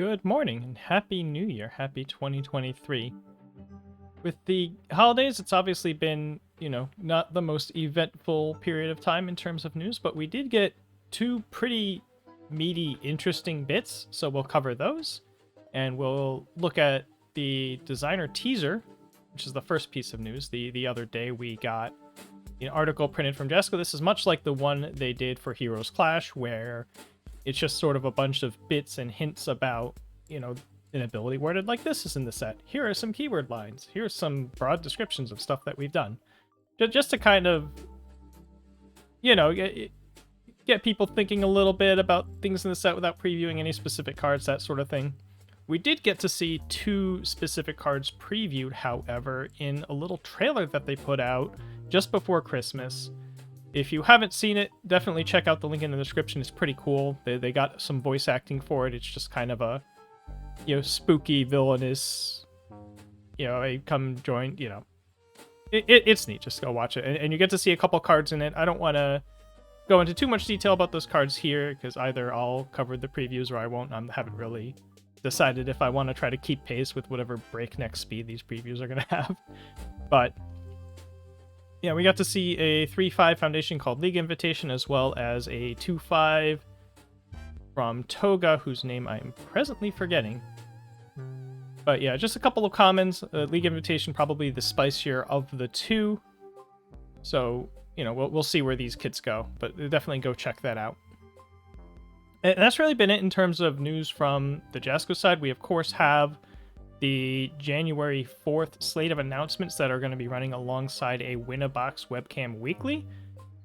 Good morning and Happy New Year. Happy 2023. With the holidays, it's obviously been, not the most eventful period of time in terms of news, but we did get two pretty meaty, interesting bits, so we'll cover those. And we'll look at the designer teaser, which is the first piece of news. The other day we got an article printed from Jessica. This is much like the one they did for Heroes Clash, where it's just sort of a bunch of bits and hints about, an ability worded like this is in the set. Here are some keyword lines. Here's some broad descriptions of stuff that we've done. Just to kind of, get people thinking a little bit about things in the set without previewing any specific cards, that sort of thing. We did get to see two specific cards previewed, however, in a little trailer that they put out just before Christmas. If you haven't seen it, definitely check out the link in the description. It's pretty cool. They got some voice acting for it. It's just kind of a, spooky, villainous, a come join, it's neat. Just go watch it. And you get to see a couple cards in it. I don't want to go into too much detail about those cards here, because either I'll cover the previews or I won't. I haven't really decided if I want to try to keep pace with whatever breakneck speed these previews are going to have. But yeah, we got to see a 3/5 foundation called League Invitation, as well as a 2/5 from Toga, whose name I am presently forgetting. But yeah, just a couple of commons. League Invitation probably the spicier of the two. So, we'll see where these kits go, but definitely go check that out. And that's really been it in terms of news from the Jasco side. We, of course, have the January 4th slate of announcements that are going to be running alongside a Win-A-Box webcam weekly,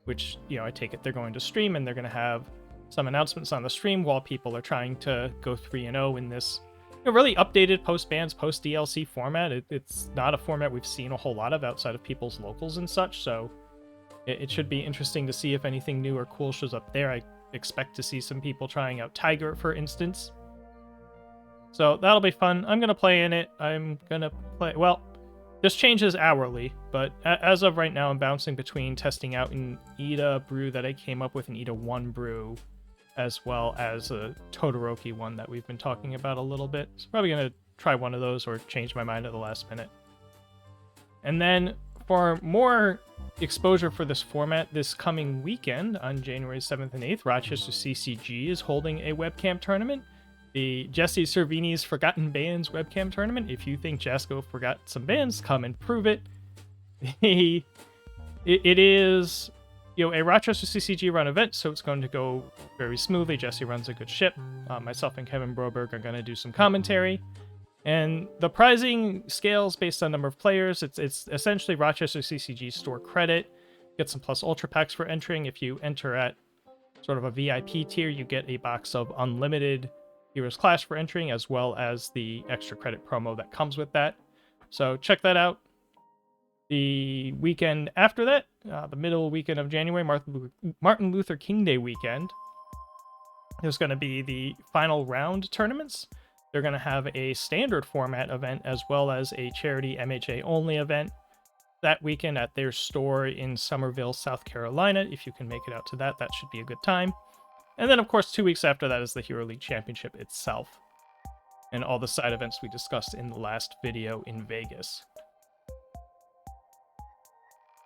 which, I take it they're going to stream, and they're going to have some announcements on the stream while people are trying to go 3-0 in this really updated post-bans, post-DLC format. It's not a format we've seen a whole lot of outside of people's locals and such, so it should be interesting to see if anything new or cool shows up there. I expect to see some people trying out Tiger, for instance. So that'll be fun. I'm going to play in it. Well, this changes hourly, but as of right now, I'm bouncing between testing out an Ida brew that I came up with, an Ida 1 brew, as well as a Todoroki one that we've been talking about a little bit. So probably going to try one of those or change my mind at the last minute. And then for more exposure for this format, this coming weekend on January 7th and 8th, Rochester CCG is holding a webcam tournament. The Jesse Cervini's Forgotten Bands webcam tournament. If you think Jasco forgot some bands, come and prove it. It is, a Rochester CCG run event, so it's going to go very smoothly. Jesse runs a good ship. Myself and Kevin Broberg are going to do some commentary. And the prizing scales based on number of players. It's essentially Rochester CCG store credit. Get some plus ultra packs for entering. If you enter at sort of a VIP tier, you get a box of unlimited Heroes Clash for entering, as well as the extra credit promo that comes with that. So check that out. The weekend after that, the middle weekend of January, Martin Luther King Day weekend, there's going to be the final round tournaments. They're going to have a standard format event as well as a charity MHA only event that weekend at their store in Somerville, South Carolina. If you can make it out to that, that should be a good time. And then, of course, 2 weeks after that is the Hero League Championship itself, and all the side events we discussed in the last video in Vegas.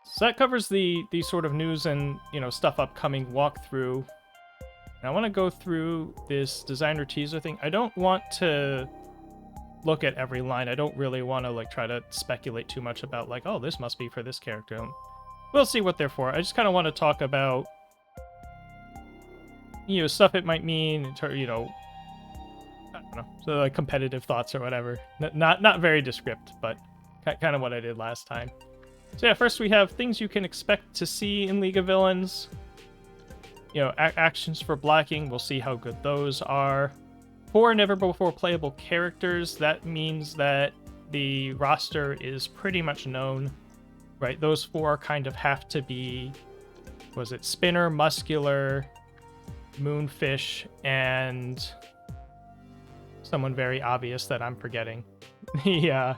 So that covers the sort of news and, stuff upcoming walkthrough. And I want to go through this designer teaser thing. I don't want to look at every line. I don't really want to, try to speculate too much about, oh, this must be for this character. We'll see what they're for. I just kind of want to talk about stuff it might mean, I don't know, so competitive thoughts or whatever. Not very descript, but kind of what I did last time. So yeah, first we have things you can expect to see in League of Villains. Actions for blocking. We'll see how good those are. 4 never before playable characters. That means that the roster is pretty much known, right? Those 4 kind of have to be, was it Spinner, Muscular, Moonfish, and someone very obvious that I'm forgetting. Yeah.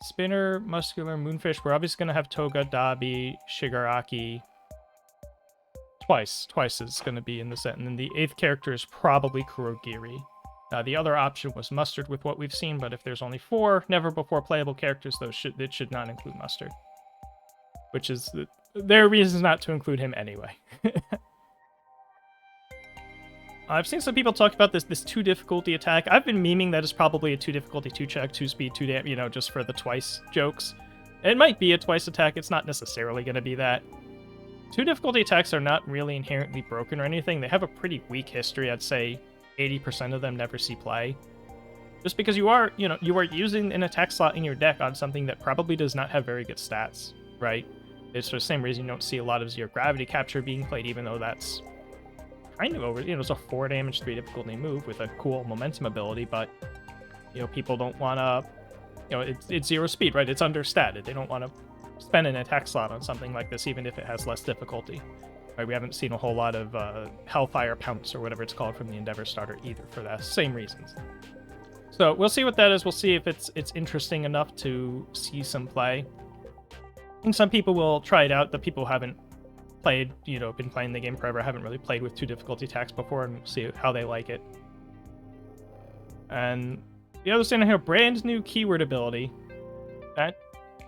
Spinner, Muscular, Moonfish. We're obviously going to have Toga, Dabi, Shigaraki. twice. Twice is going to be in the set, and then the 8th character is probably Kurogiri. The other option was Mustard with what we've seen, but if there's only 4 never-before playable characters, it should not include Mustard. Which is... there are reasons not to include him anyway. I've seen some people talk about this 2 difficulty attack. I've been memeing that is probably a 2 difficulty, 2 check, 2 speed, 2 damage, you know, just for the twice jokes. It might be a twice attack, it's not necessarily going to be that. 2 difficulty attacks are not really inherently broken or anything. They have a pretty weak history. I'd say 80% of them never see play. Just because you are using an attack slot in your deck on something that probably does not have very good stats, right? It's the same reason you don't see a lot of Zero Gravity Capture being played, even though that's kind of over, it's a 4 damage, 3 difficulty move with a cool momentum ability, but, people don't want to, it's 0 speed, right? It's understated. They don't want to spend an attack slot on something like this, even if it has less difficulty. Right? We haven't seen a whole lot of Hellfire Pounce or whatever it's called from the Endeavor starter either for that same reasons. So we'll see what that is. We'll see if it's interesting enough to see some play. And some people will try it out. The people who haven't played, been playing the game forever, haven't really played with 2 difficulty attacks before, and we'll see how they like it. And the other thing here, brand new keyword ability. That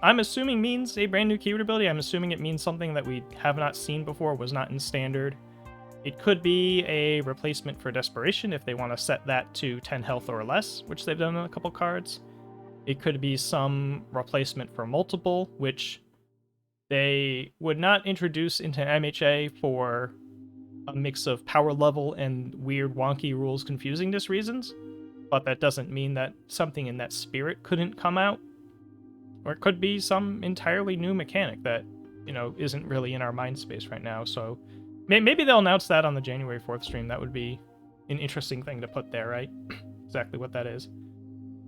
I'm assuming means a brand new keyword ability. I'm assuming it means something that we have not seen before, was not in standard. It could be a replacement for Desperation if they want to set that to 10 health or less, which they've done on a couple cards. It could be some replacement for Multiple, which they would not introduce into MHA for a mix of power level and weird wonky rules confusingness reasons, but that doesn't mean that something in that spirit couldn't come out. Or it could be some entirely new mechanic that, isn't really in our mind space right now. So maybe they'll announce that on the January 4th stream. That would be an interesting thing to put there, right? Exactly what that is.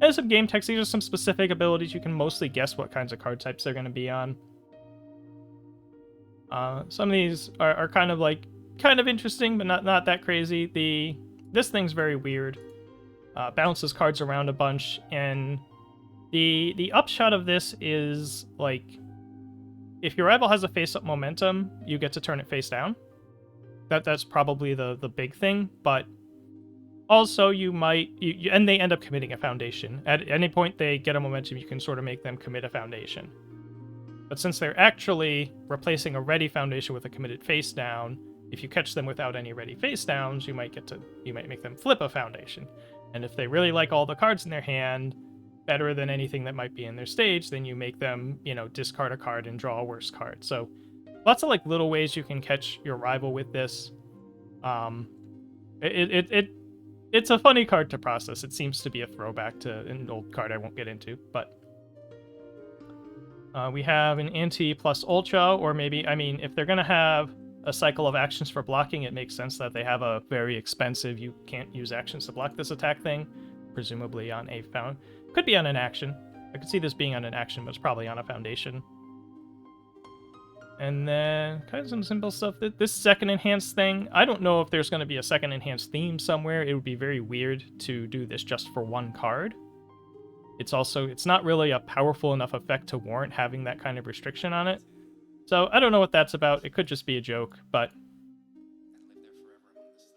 And some game text. These are some specific abilities. You can mostly guess what kinds of card types they're going to be on. Some of these are kind of interesting, but not that crazy. This thing's very weird. Bounces cards around a bunch, and the upshot of this is, if your rival has a face-up momentum, you get to turn it face down. That's probably the big thing, but also and they end up committing a foundation. At any point they get a momentum, you can sort of make them commit a foundation. But since they're actually replacing a ready foundation with a committed face down, if you catch them without any ready face downs, you might make them flip a foundation. And if they really like all the cards in their hand better than anything that might be in their stage, then you make them, discard a card and draw a worse card. So lots of little ways you can catch your rival with this. It's a funny card to process. It seems to be a throwback to an old card I won't get into, but we have an anti plus ultra, or maybe, if they're going to have a cycle of actions for blocking, it makes sense that they have a very expensive, you can't use actions to block this attack thing, presumably on a found. Could be on an action. I could see this being on an action, but it's probably on a foundation. And then kind of some simple stuff. This second enhanced thing, I don't know if there's going to be a second enhanced theme somewhere. It would be very weird to do this just for one card. It's not really a powerful enough effect to warrant having that kind of restriction on it. So I don't know what that's about. It could just be a joke, but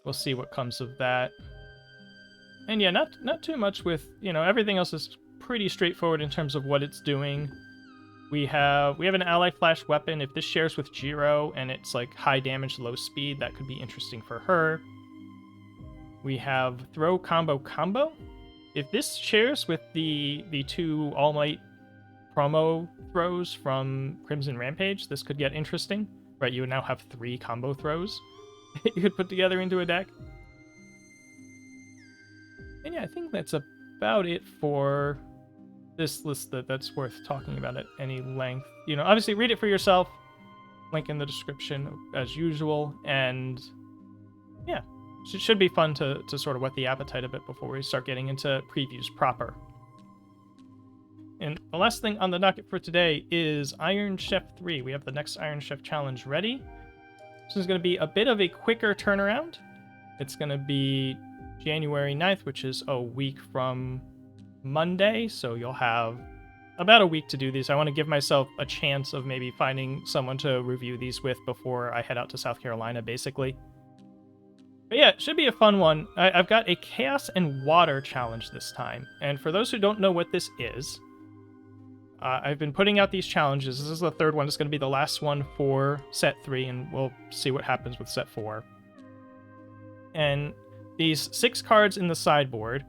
we'll see what comes of that. And yeah, not too much with, everything else is pretty straightforward in terms of what it's doing. We have an ally flash weapon. If this shares with Jiro and it's high damage, low speed, that could be interesting for her. We have throw combo. If this shares with the 2 All Might promo throws from Crimson Rampage, this could get interesting. Right, you would now have 3 combo throws you could put together into a deck. And yeah, I think that's about it for this list that's worth talking about at any length. Obviously read it for yourself. Link in the description as usual. And yeah, it should be fun to sort of whet the appetite a bit before we start getting into previews proper. And the last thing on the docket for today is Iron Chef 3. We have the next Iron Chef challenge ready. This is going to be a bit of a quicker turnaround. It's going to be January 9th, which is a week from Monday. So you'll have about a week to do these. I want to give myself a chance of maybe finding someone to review these with before I head out to South Carolina, basically. But yeah, it should be a fun one. I've got a Chaos and Water challenge this time. And for those who don't know what this is, I've been putting out these challenges. This is the third one. It's going to be the last one for set 3, and we'll see what happens with set 4. And these 6 cards in the sideboard,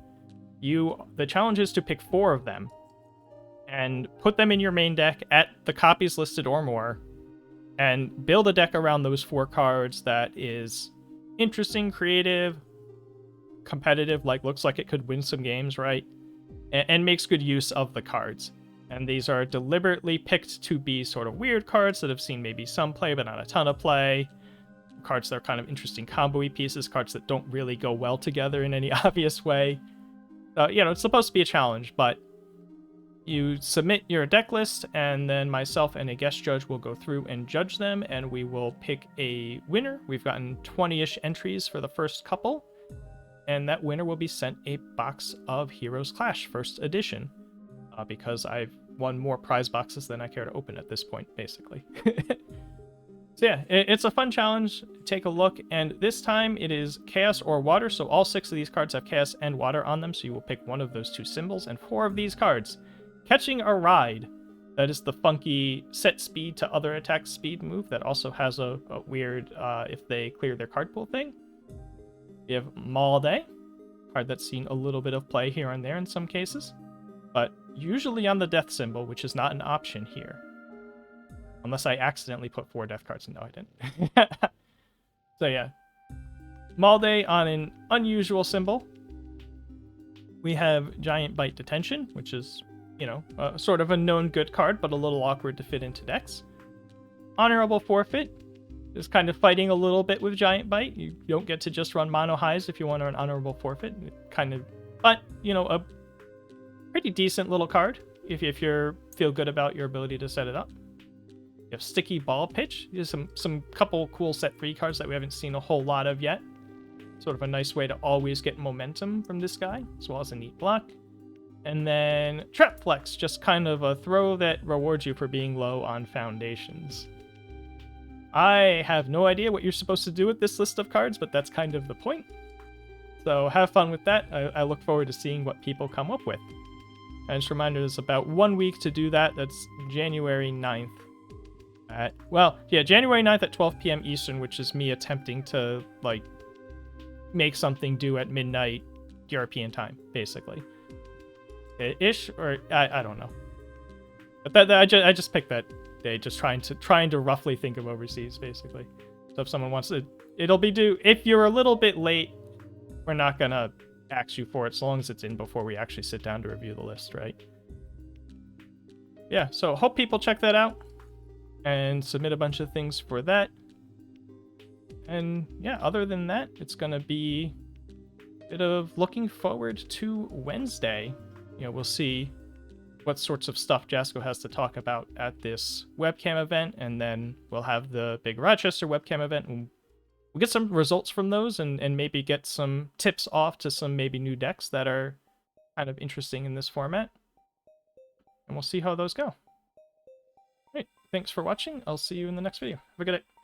the challenge is to pick 4 of them and put them in your main deck at the copies listed or more, and build a deck around those 4 cards that is interesting, creative, competitive, like looks like it could win some games, right? And makes good use of the cards. And these are deliberately picked to be sort of weird cards that have seen maybe some play but not a ton of play. Cards that are kind of interesting combo-y pieces, cards that don't really go well together in any obvious way. It's supposed to be a challenge, but you submit your deck list, and then myself and a guest judge will go through and judge them, and we will pick a winner. We've gotten 20-ish entries for the first couple, and that winner will be sent a box of Heroes Clash First Edition, because I've won more prize boxes than I care to open at this point, basically. So yeah, it's a fun challenge. Take a look, and this time it is Chaos or Water, so all 6 of these cards have Chaos and Water on them, so you will pick one of those 2 symbols, and 4 of these cards. Catching a Ride, that is the funky set speed to other attack speed move that also has a weird if they clear their card pool thing. We have Maul Day, card that's seen a little bit of play here and there in some cases, but usually on the death symbol, which is not an option here. Unless I accidentally put 4 death cards. No, I didn't. So yeah. Maul Day on an unusual symbol. We have Giant Bite Detention, which is, sort of a known good card, but a little awkward to fit into decks. Honorable Forfeit is kind of fighting a little bit with Giant Bite. You don't get to just run mono highs if you want an Honorable Forfeit. But, a pretty decent little card if you feel good about your ability to set it up. You have Sticky Ball Pitch. There's some couple cool set 3 cards that we haven't seen a whole lot of yet. Sort of a nice way to always get momentum from this guy, as well as a neat block. And then Trap Flex, just kind of a throw that rewards you for being low on foundations. I have no idea what you're supposed to do with this list of cards, but that's kind of the point. So have fun with that. I look forward to seeing what people come up with. And just a reminder, there's about 1 week to do that. That's January 9th. January 9th at 12 p.m. Eastern, which is me attempting to, make something do at midnight European time, basically. Ish, or I don't know. But I just picked that day, just trying to roughly think of overseas, basically. So if someone wants to, it'll be due. If you're a little bit late, we're not gonna ask you for it, so long as it's in before we actually sit down to review the list, right? Yeah, so hope people check that out and submit a bunch of things for that. And yeah, other than that, it's gonna be a bit of looking forward to Wednesday. We'll see what sorts of stuff Jasko has to talk about at this webcam event, and then we'll have the big Rochester webcam event, and we'll get some results from those, and maybe get some tips off to some maybe new decks that are kind of interesting in this format. And we'll see how those go. Thanks for watching. I'll see you in the next video. Have a good day.